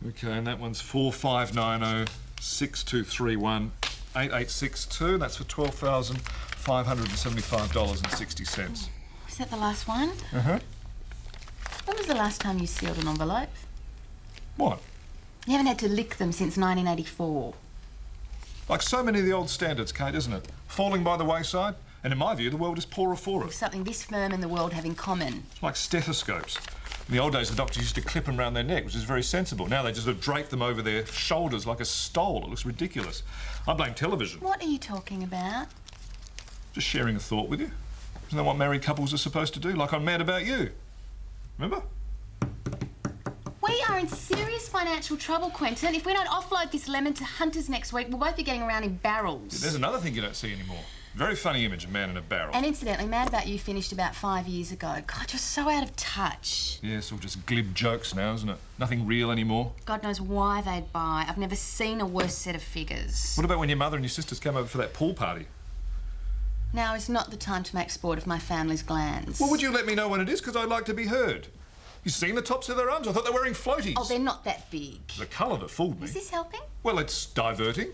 Okay, and that one's 4590-6231-8862. That's for $12,575.60. Is that the last one? Uh-huh. When was the last time you sealed an envelope? What? You haven't had to lick them since 1984. Like so many of the old standards, Kate, isn't it? Falling by the wayside. And in my view, the world is poorer for There's it. something this firm and the world have in common. It's like stethoscopes. In the old days, the doctors used to clip them around their neck, which is very sensible. Now they just sort of drape them over their shoulders like a stole. It looks ridiculous. I blame television. What are you talking about? Just sharing a thought with you. Isn't that what married couples are supposed to do? Like I'm mad about you. Remember? We are in serious financial trouble, Quentin. If we don't offload this lemon to hunters next week, we'll both be getting around in barrels. There's another thing you don't see anymore. Very funny image, a man in a barrel. And incidentally, Mad About You finished about 5 years ago. God, you're so out of touch. Yeah, it's all just glib jokes now, isn't it? Nothing real anymore. God knows why they'd buy. I've never seen a worse set of figures. What about when your mother and your sisters came over for that pool party? Now is not the time to make sport of my family's glands. Well, would you let me know when it is? Because I'd like to be heard. You seen the tops of their arms? I thought they were wearing floaties. Oh, they're not that big. The colour that fooled me. Is this helping? Well, it's diverting.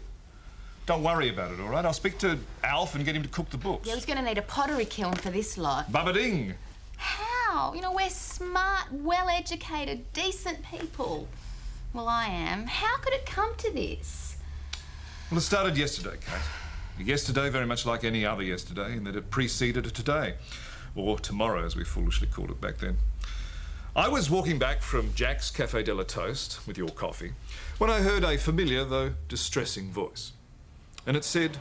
Don't worry about it, all right? I'll speak to Alf and get him to cook the books. Yeah, he's going to need a pottery kiln for this lot. Babading! How? You know, we're smart, well-educated, decent people. Well, I am. How could it come to this? Well, it started yesterday, Kate. Yesterday, very much like any other yesterday, in that it preceded today. Or tomorrow, as we foolishly called it back then. I was walking back from Jack's Cafe de la Toast with your coffee when I heard a familiar, though distressing voice. And it said...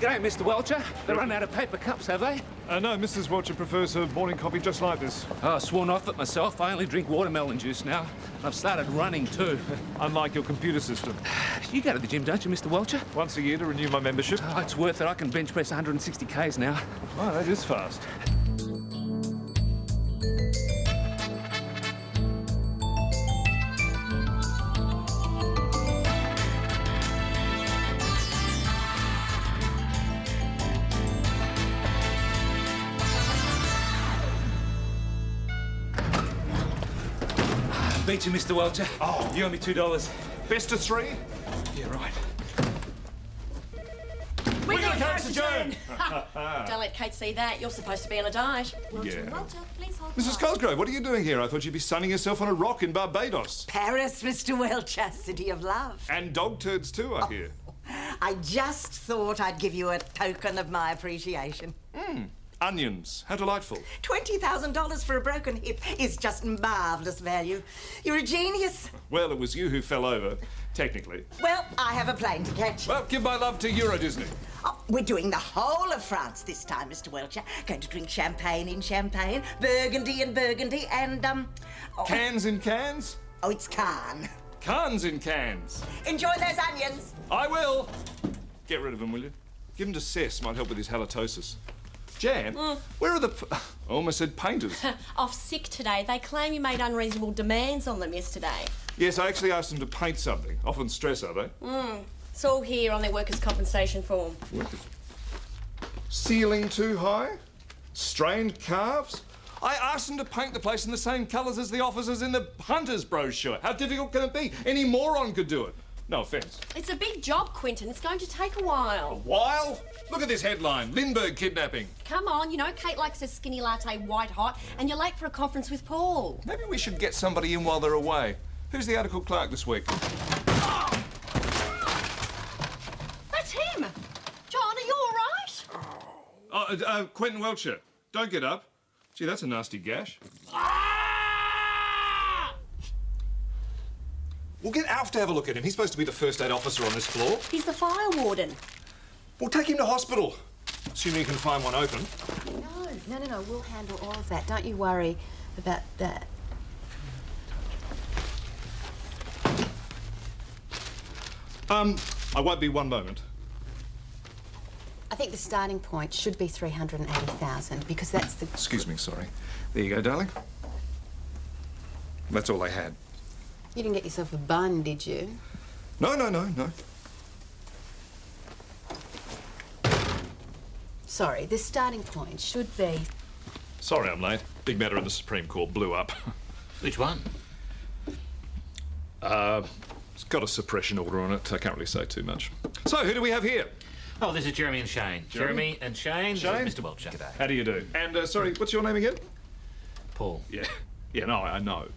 G'day, Mr. Welcher. They run out of paper cups, have they? No, Mrs. Welcher prefers her morning coffee just like this. Oh, sworn off it myself. I only drink watermelon juice now. I've started running too. Unlike your computer system. You go to the gym, don't you, Mr. Welcher? Once a year to renew my membership. Oh, it's worth it. I can bench press 160 Ks now. Oh, that is fast. Beat you, Mr. Welcher. Oh. You owe me $2. Best of three? Yeah, right. We got Joan! Don't let Kate see that. You're supposed to be on a diet. Yeah. Welcher, please hold Mrs. Cosgrove, what are you doing here? I thought you'd be sunning yourself on a rock in Barbados. Paris, Mr. Welcher, city of love. And dog turds too, I hear. I just thought I'd give you a token of my appreciation. Onions, how delightful. $20,000 for a broken hip is just marvellous value. You're a genius. Well, it was you who fell over, technically. Well, I have a plane to catch. Well, give my love to Euro Disney. Oh, we're doing the whole of France this time, Mr. Welcher. Going to drink champagne in Champagne, Burgundy in Burgundy, and, oh, Cans in cans? oh, it's Cannes. Cans in cans. Enjoy those onions. I will. Get rid of him, will you? Give him to Cess, might help with his halitosis. Jan, where are the... I almost said painters. Off sick today. They claim you made unreasonable demands on them yesterday. Yes, I actually asked them to paint something. Often stress, are they? It's all here on their workers' compensation form. Ceiling too high? Strained calves? I asked them to paint the place in the same colours as the officers in the Hunter's brochure. How difficult can it be? Any moron could do it. No offence. It's a big job, Quentin. It's going to take a while. While? Look at this headline. Lindbergh kidnapping. Come on, you know Kate likes her skinny latte white hot, and you're late for a conference with Paul. Maybe we should get somebody in while they're away. Who's the article clerk this week? That's him! John, are you all right? Quentin Welcher. Don't get up. Gee, that's a nasty gash. We'll get Alf to have a look at him. He's supposed to be the first aid officer on this floor. He's the fire warden. We'll take him to hospital. Assuming you can find one open. No. We'll handle all of that. Don't you worry about that. I won't be one moment. I think the starting point should be 380,000 because that's the... Excuse me, sorry. There you go, darling. That's all they had. You didn't get yourself a bun, did you? No. Sorry, the starting point should be... Sorry I'm late. Big matter in the Supreme Court blew up. Which one? It's got a suppression order on it. I can't really say too much. So, who do we have here? Oh, this is Jeremy and Shane. Jeremy and Shane. Shane? This is Mr. Welcher. G'day. How do you do? And, sorry, what's your name again? Paul. Yeah. Yeah, no, I know.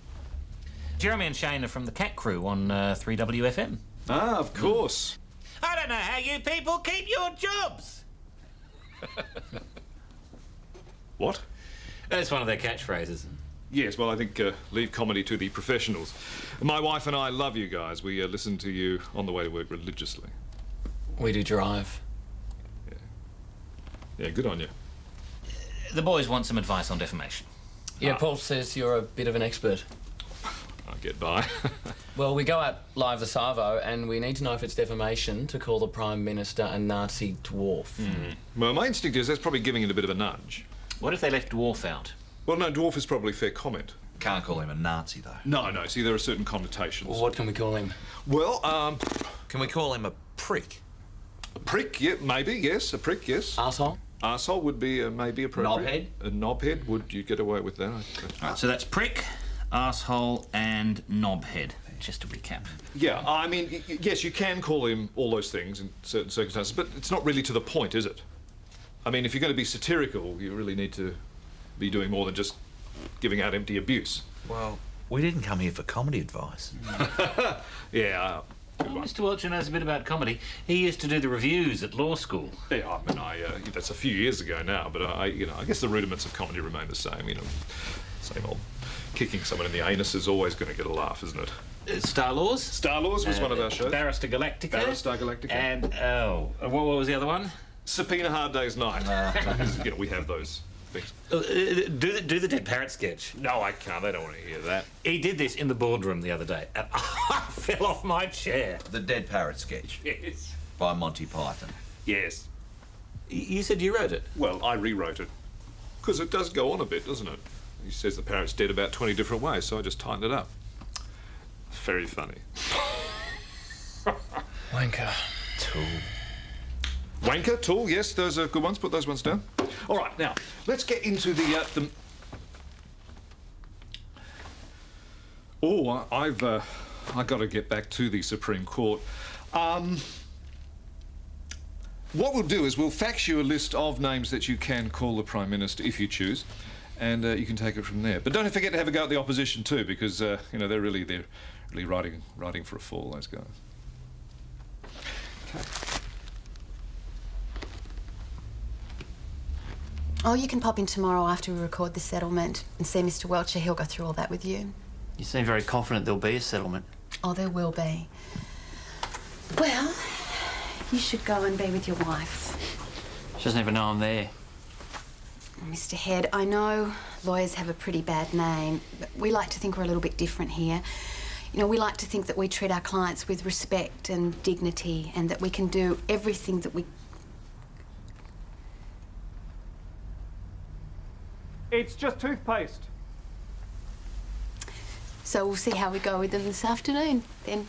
Jeremy and Shane are from the Cat Crew on 3WFM. Ah, of course. I don't know how you people keep your jobs. What? That's one of their catchphrases. Yes, well, I think leave comedy to the professionals. My wife and I love you guys. We listen to you on the way to work religiously. We do drive. Yeah, good on you. The boys want some advice on defamation. Yeah, Paul says you're a bit of an expert. I'll get by. Well, we go out live the Savo, and we need to know if it's defamation to call the Prime Minister a Nazi dwarf. Well, my instinct is that's probably giving it a bit of a nudge. What if they left dwarf out? Well, no, dwarf is probably fair comment. Can't call him a Nazi, though. No, see, there are certain connotations. Well, what can we call him? Well, Can we call him a prick? a prick, yeah, maybe, yes, a prick, yes. Arsehole? Arsehole would be maybe appropriate. Knobhead? A knobhead, would you get away with that? Right, so that's prick, arsehole, and knobhead. Just to recap. Yeah, I mean, yes, you can call him all those things in certain circumstances, but it's not really to the point, is it? I mean, if you're going to be satirical, you really need to be doing more than just giving out empty abuse. Well, we didn't come here for comedy advice. Yeah, good one. Mr. Welcher knows a bit about comedy. He used to do the reviews at law school. Yeah, I mean, that's a few years ago now, but I guess the rudiments of comedy remain the same. Same old. Kicking someone in the anus is always going to get a laugh, isn't it? Star Laws. Star Laws was one of our shows. Barrister Galactica. Barrister Galactica. And, what was the other one? Subpoena Hard Day's Night. We have those things. Do the Dead Parrot sketch. No, I can't. They don't want to hear that. He did this in the boardroom the other day, and I fell off my chair. The Dead Parrot sketch Yes. by Monty Python. Yes. You said you wrote it. Well, I rewrote it. Because it does go on a bit, doesn't it? He says the parrot's dead about 20 different ways, so I just tightened it up. Very funny. Wanker. Tool. Wanker, tool, yes, those are good ones. Put those ones down. All right, now, let's get into the... Oh, I've got to get back to the Supreme Court. What we'll do is we'll fax you a list of names that you can call the Prime Minister if you choose, and you can take it from there. But don't forget to have a go at the opposition too, because they're really riding for a fall, those guys. Okay. Oh, you can pop in tomorrow after we record the settlement and see Mr. Welcher. He'll go through all that with you. You seem very confident there'll be a settlement. Oh, there will be. Well, you should go and be with your wife. She doesn't even know I'm there. Mr. Head, I know lawyers have a pretty bad name, but we like to think we're a little bit different here. We like to think that we treat our clients with respect and dignity and that we can do everything that we... It's just toothpaste. So we'll see how we go with them this afternoon, then.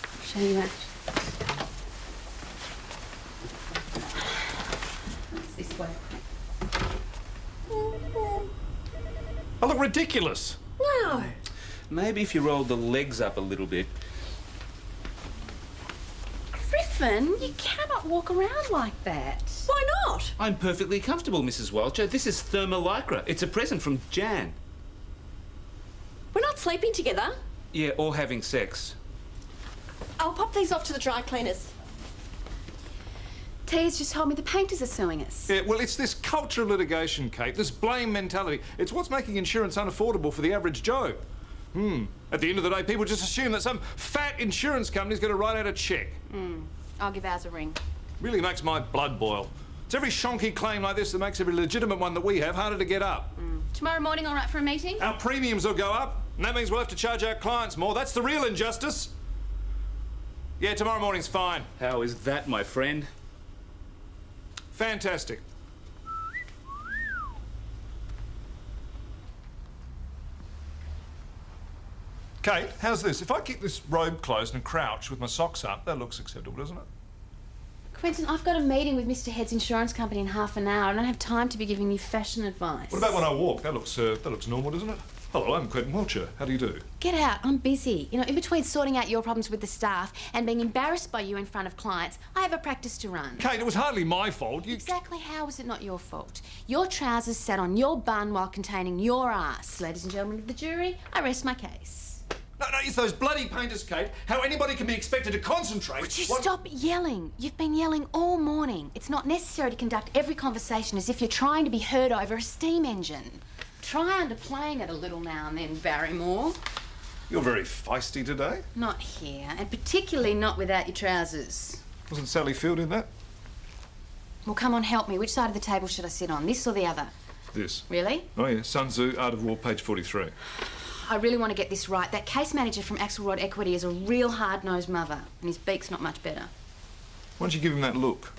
I'll show you that. It's this way. I look ridiculous. No. Maybe if you rolled the legs up a little bit. Griffin, you cannot walk around like that. Why not? I'm perfectly comfortable, Mrs. Welcher. This is thermolycra. It's a present from Jan. We're not sleeping together. Yeah, or having sex. I'll pop these off to the dry cleaners. Tia's just told me the painters are suing us. Yeah, well, it's this culture of litigation, Kate, this blame mentality. It's what's making insurance unaffordable for the average Joe. At the end of the day, people just assume that some fat insurance company's going to write out a cheque. I'll give ours a ring. Really makes my blood boil. It's every shonky claim like this that makes every legitimate one that we have harder to get up. Tomorrow morning, all right for a meeting? Our premiums will go up, and that means we'll have to charge our clients more. That's the real injustice. Yeah, tomorrow morning's fine. How is that, my friend? Fantastic. Kate, how's this? If I keep this robe closed and crouch with my socks up, that looks acceptable, doesn't it? Quentin, I've got a meeting with Mr. Head's insurance company in half an hour. I don't have time to be giving you fashion advice. What about when I walk? That looks normal, doesn't it? Hello, I'm Quentin Welcher. How do you do? Get out, I'm busy. You know, in between sorting out your problems with the staff and being embarrassed by you in front of clients, I have a practice to run. Kate, it was hardly my fault. Exactly how is it not your fault? Your trousers sat on your bun while containing your ass. Ladies and gentlemen of the jury, I rest my case. No, it's those bloody painters, Kate. How anybody can be expected to concentrate. Would you stop yelling? You've been yelling all morning. It's not necessary to conduct every conversation as if you're trying to be heard over a steam engine. Try underplaying it a little now and then, Barrymore. You're very feisty today. Not here, and particularly not without your trousers. Wasn't Sally Field in that? Well, come on, help me. Which side of the table should I sit on, this or the other? This. Really? Oh, yeah. Sun Tzu, Art of War, page 43. I really want to get this right. That case manager from Axelrod Equity is a real hard-nosed mother, and his beak's not much better. Why don't you give him that look?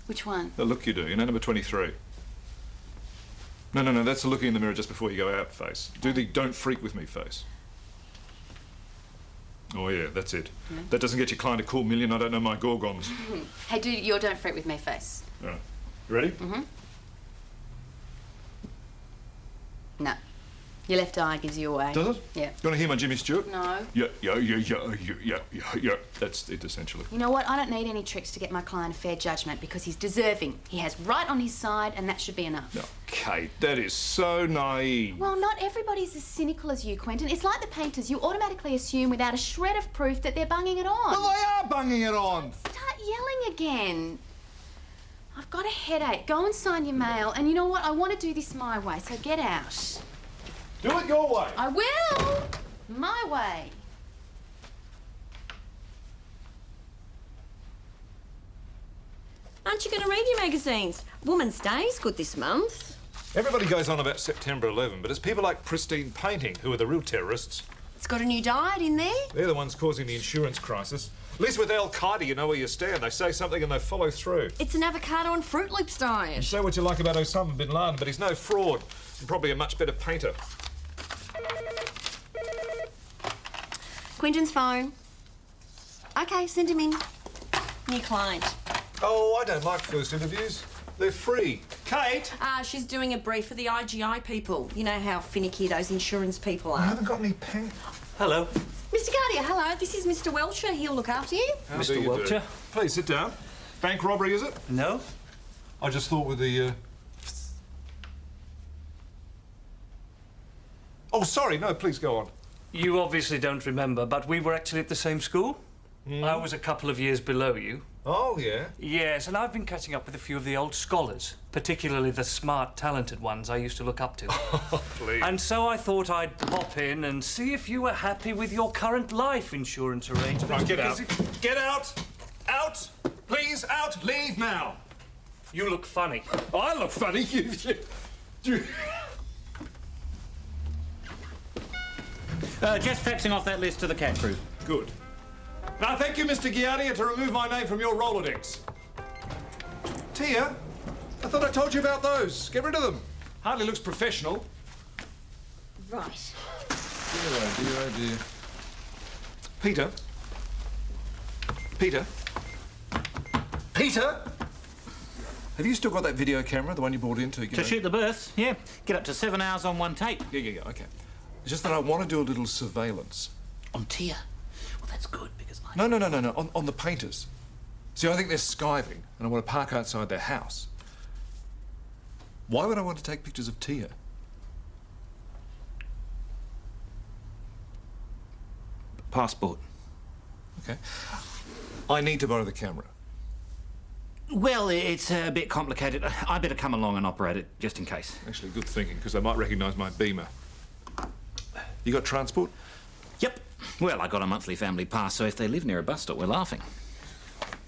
Which one? The look you do, you know, number 23. No, that's the looking in the mirror just before you go out face. Do the don't freak with me face. Oh, yeah, that's it. Yeah. That doesn't get your client a cool million. I don't know my gorgons. Hey, do your don't freak with me face. All right. You ready? Mm-hmm. No. Your left eye gives you away. Does it? Yeah. You want to hear my Jimmy Stewart? No. Yeah. That's it, essentially. You know what? I don't need any tricks to get my client a fair judgment because he's deserving. He has right on his side, and that should be enough. No, Kate, that is so naive. Well, not everybody's as cynical as you, Quentin. It's like the painters. You automatically assume without a shred of proof that they're bunging it on. Well, they are bunging it on. Start yelling again. I've got a headache. Go and sign your mail. And you know what? I want to do this my way, so get out. Do it your way. I will. My way. Aren't you going to read your magazines? Woman's Day's good this month. Everybody goes on about September 11, but it's people like Pristine Painting who are the real terrorists. It's got a new diet in there. They're the ones causing the insurance crisis. At least with Al-Qaeda, you know where you stand. They say something and they follow through. It's an avocado and Fruit Loops diet. Say what you like about Osama bin Laden, but he's no fraud. And probably a much better painter. Quentin's phone. Okay, send him in. New client. Oh, I don't like first interviews. They're free. Kate! She's doing a brief for the IGI people. You know how finicky those insurance people I are. haven't got any pen. Hello. Mr. Guardia, hello. This is Mr. Welcher. He'll look after you. How do Mr. you do? Welcher? Please sit down. Bank robbery, is it? No? I just thought with the, Oh, sorry. No, please go on. You obviously don't remember, but we were actually at the same school. I was a couple of years below you. Oh, yeah. Yes, and I've been catching up with a few of the old scholars, particularly the smart, talented ones I used to look up to. Oh, please. And so I thought I'd pop in and see if you were happy with your current life insurance arrangements. Right, get because out. Get out! Out! Please, out! Leave now! You look funny. Oh, I look funny. You... Just faxing off that list to the cat crew. Good. Now, thank you, Mr. Giardia, to remove my name from your Rolodex. Tia, I thought I told you about those. Get rid of them. Hardly looks professional. Right. Oh, dear. Peter? Have you still got that video camera, the one you brought in To shoot the births, yeah. Get up to 7 hours on one tape. Yeah, okay. It's just that I want to do a little surveillance. On Tia? Well, that's good, because I... No. On the painters. See, I think they're skiving, and I want to park outside their house. Why would I want to take pictures of Tia? Passport. Okay. I need to borrow the camera. Well, it's a bit complicated. I better come along and operate it, just in case. Actually, good thinking, because they might recognise my Beamer. You got transport? Yep. Well, I got a monthly family pass, so if they live near a bus stop, we're laughing.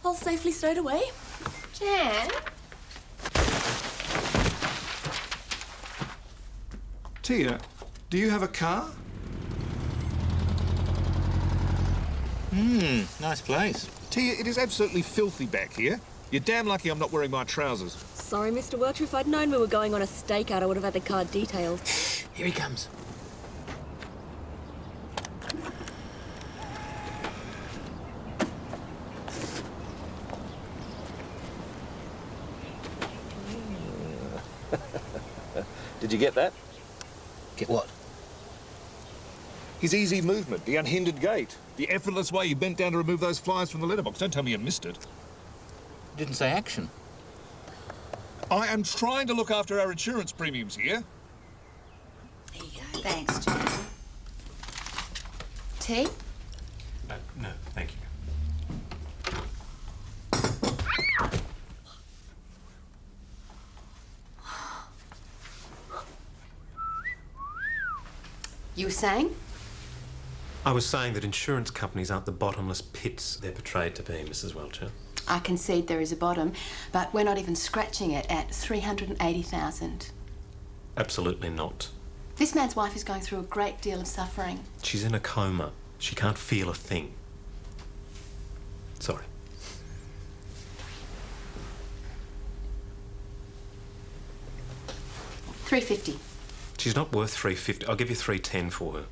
All safely stowed away. Jan? Tia, do you have a car? Nice place. Tia, it is absolutely filthy back here. You're damn lucky I'm not wearing my trousers. Sorry, Mr. Welcher. If I'd known we were going on a stakeout, I would have had the car detailed. Here he comes. Did you get that? Get what? His easy movement, the unhindered gait, the effortless way he bent down to remove those flies from the letterbox. Don't tell me you missed it. Didn't say action. I am trying to look after our insurance premiums here. There you go. Thanks, John. Tea? No, thank you. You were saying? I was saying that insurance companies aren't the bottomless pits they're portrayed to be, Mrs. Welcher. I concede there is a bottom, but we're not even scratching it at 380,000. Absolutely not. This man's wife is going through a great deal of suffering. She's in a coma. She can't feel a thing. Sorry. $350. She's not worth $350. I'll give you $310 for her.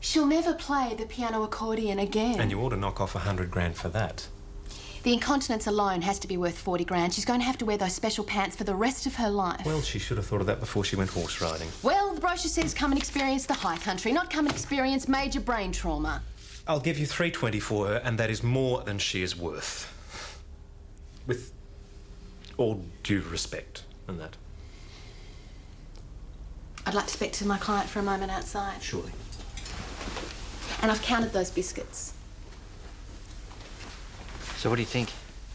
She'll never play the piano accordion again. And you ought to knock off $100 grand for that. The incontinence alone has to be worth 40 grand. She's going to have to wear those special pants for the rest of her life. Well, she should have thought of that before she went horse riding. Well, the brochure says come and experience the high country, not come and experience major brain trauma. I'll give you $320 for her, and that is more than she is worth. With all due respect and that. I'd like to speak to my client for a moment outside. Surely. And I've counted those biscuits. So what do you think?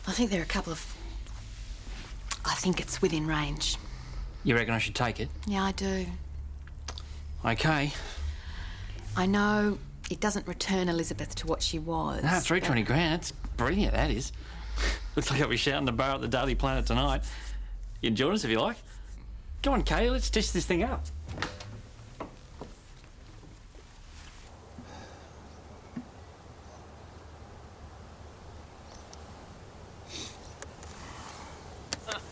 I think there are a couple of... I think it's within range. You reckon I should take it? Yeah, I do. Okay. I know it doesn't return Elizabeth to what she was. No, 320 grand. That's brilliant, that is. Looks like I'll be shouting the bar at the Daily Planet tonight. You can join us if you like. Go on, Kay, let's dish this thing up.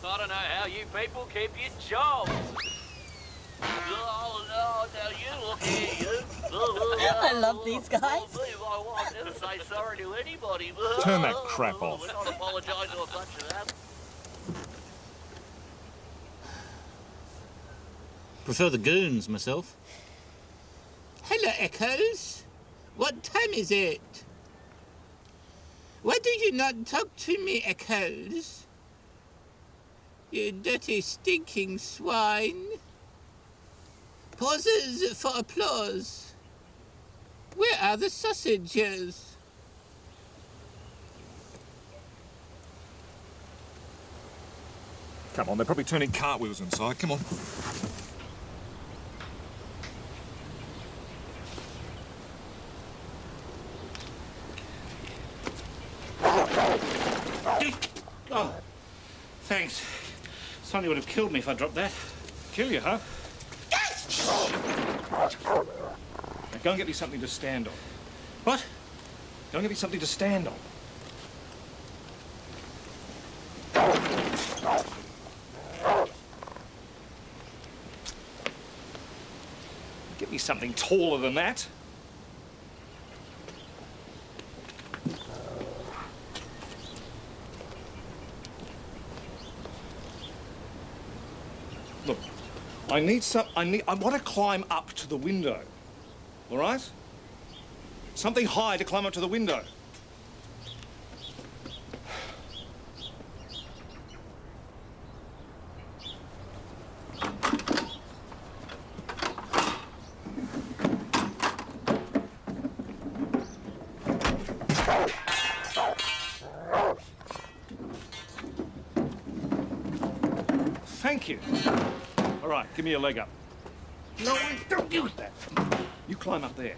I don't know how you people keep your jobs. Oh, no, now you look here, you. I love these guys. I won't ever say sorry to anybody. Turn that crap off. We're not apologising to a bunch of that. Prefer the goons, myself. Hello, Echoes. What time is it? Why do you not talk to me, Echoes? You dirty, stinking swine. Pauses for applause. Where are the sausages? Come on, they're probably turning cartwheels inside. Come on. Oh, thanks. Sonny would have killed me if I dropped that. Kill you, huh? Now go and get me something to stand on. What? Go and get me something to stand on. Get me something taller than that. Look, I want to climb up to the window. All right? Something high to climb up to the window. Thank you. All right, give me a leg up. No, don't use that. You climb up there.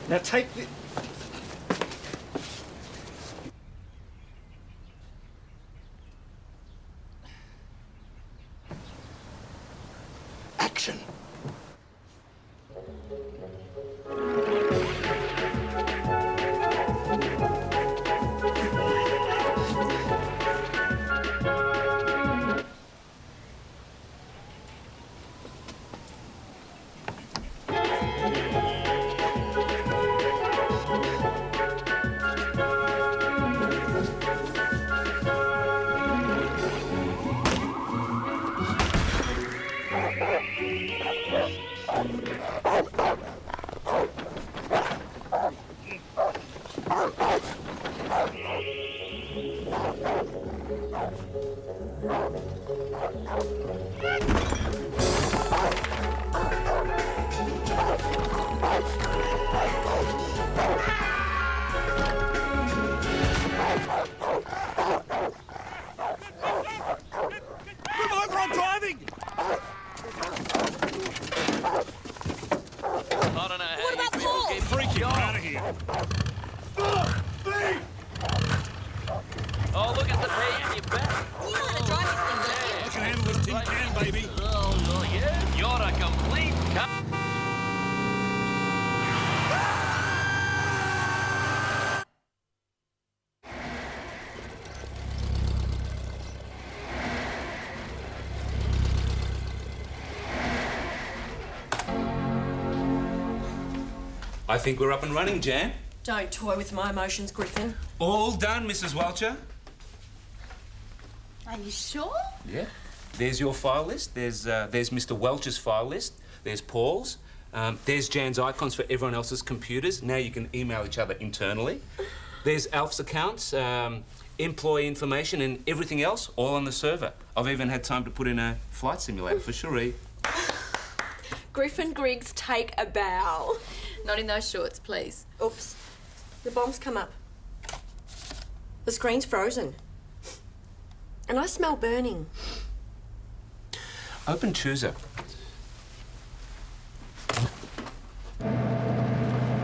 Now take the... Action. Revolver, I'm driving! I don't know how you people get freaking out of here. Oh, look at the pay in your back. You know how to drive this thing, don't you? I can handle this tin can, baby. Oh, yeah? You're a complete I think we're up and running, Jan. Don't toy with my emotions, Griffin. All done, Mrs. Welcher. Are you sure? Yeah. There's your file list. There's Mr. Welcher's file list. There's Paul's. There's Jan's icons for everyone else's computers. Now you can email each other internally. There's Alf's accounts, employee information, and everything else, all on the server. I've even had time to put in a flight simulator for Cherie. Griffin Griggs, take a bow. Not in those shorts, please. Oops. The bomb's come up. The screen's frozen. And I smell burning. Open chooser.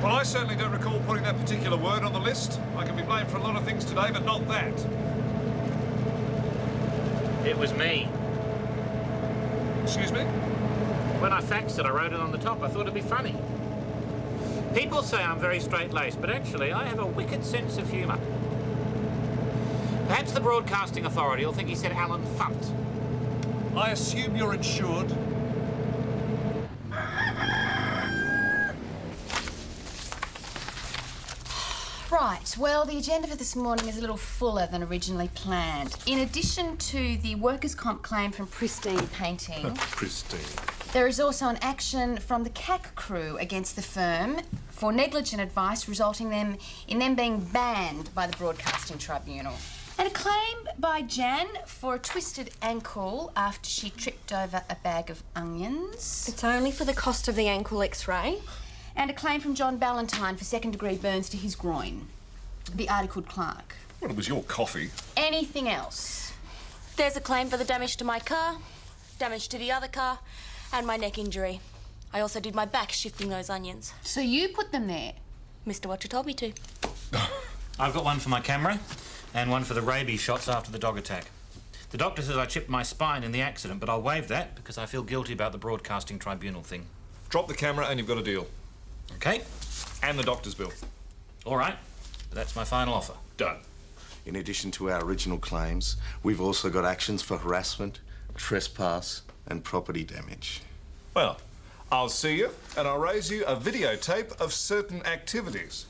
Well, I certainly don't recall putting that particular word on the list. I can be blamed for a lot of things today, but not that. It was me. Excuse me? When I faxed it, I wrote it on the top. I thought it'd be funny. People say I'm very straight-laced, but actually I have a wicked sense of humour. Perhaps the Broadcasting Authority will think he said Alan Funt. I assume you're insured. Right, well, the agenda for this morning is a little fuller than originally planned. In addition to the workers' comp claim from Pristine Painting, Pristine. there is also an action from the CAC crew against the firm for negligent advice resulting in them being banned by the Broadcasting Tribunal. And a claim by Jan for a twisted ankle after she tripped over a bag of onions. It's only for the cost of the ankle x-ray. And a claim from John Ballantyne for second-degree burns to his groin. The articled clerk. Well, it was your coffee. Anything else? There's a claim for the damage to my car, damage to the other car, and my neck injury. I also did my back shifting those onions. So you put them there? Mr. Welcher told me to. I've got one for my camera and one for the rabies shots after the dog attack. The doctor says I chipped my spine in the accident, but I'll waive that because I feel guilty about the Broadcasting Tribunal thing. Drop the camera and you've got a deal. OK. And the doctor's bill. All right. That's my final offer. Done. In addition to our original claims, we've also got actions for harassment, trespass, and property damage. Well, I'll see you and I'll raise you a videotape of certain activities.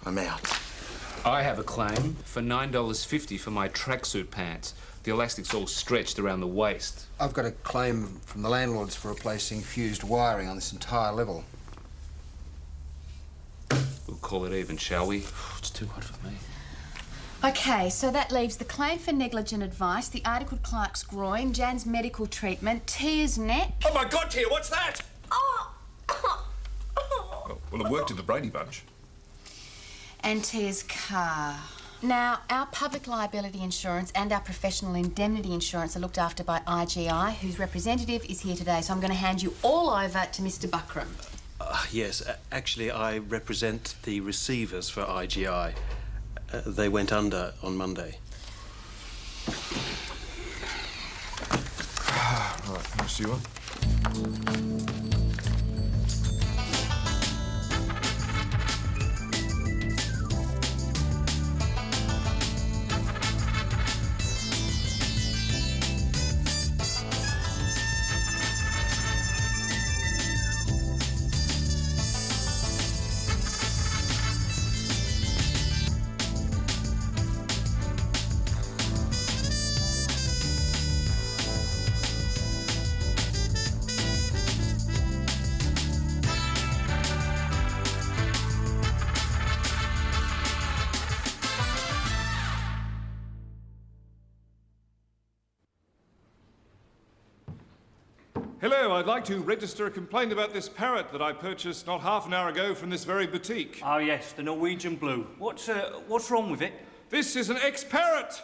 I'm out. I have a claim for $9.50 for my tracksuit pants. The elastic's all stretched around the waist. I've got a claim from the landlords for replacing fused wiring on this entire level. We'll call it even, shall we? It's too hot for me. OK, so that leaves the claim for negligent advice, the articled clerk's groin, Jan's medical treatment, Tia's neck. Oh, my God, Tia, what's that? Oh! Well, it worked in the Brady Bunch. And Tia's car. Now, our public liability insurance and our professional indemnity insurance are looked after by IGI, whose representative is here today, so I'm going to hand you all over to Mr. Buckram. Yes, actually, I represent the receivers for IGI. They went under on Monday. Right, how much do you want? Hello, I'd like to register a complaint about this parrot that I purchased not half an hour ago from this very boutique. Ah, yes, the Norwegian blue. What's wrong with it? This is an ex-parrot!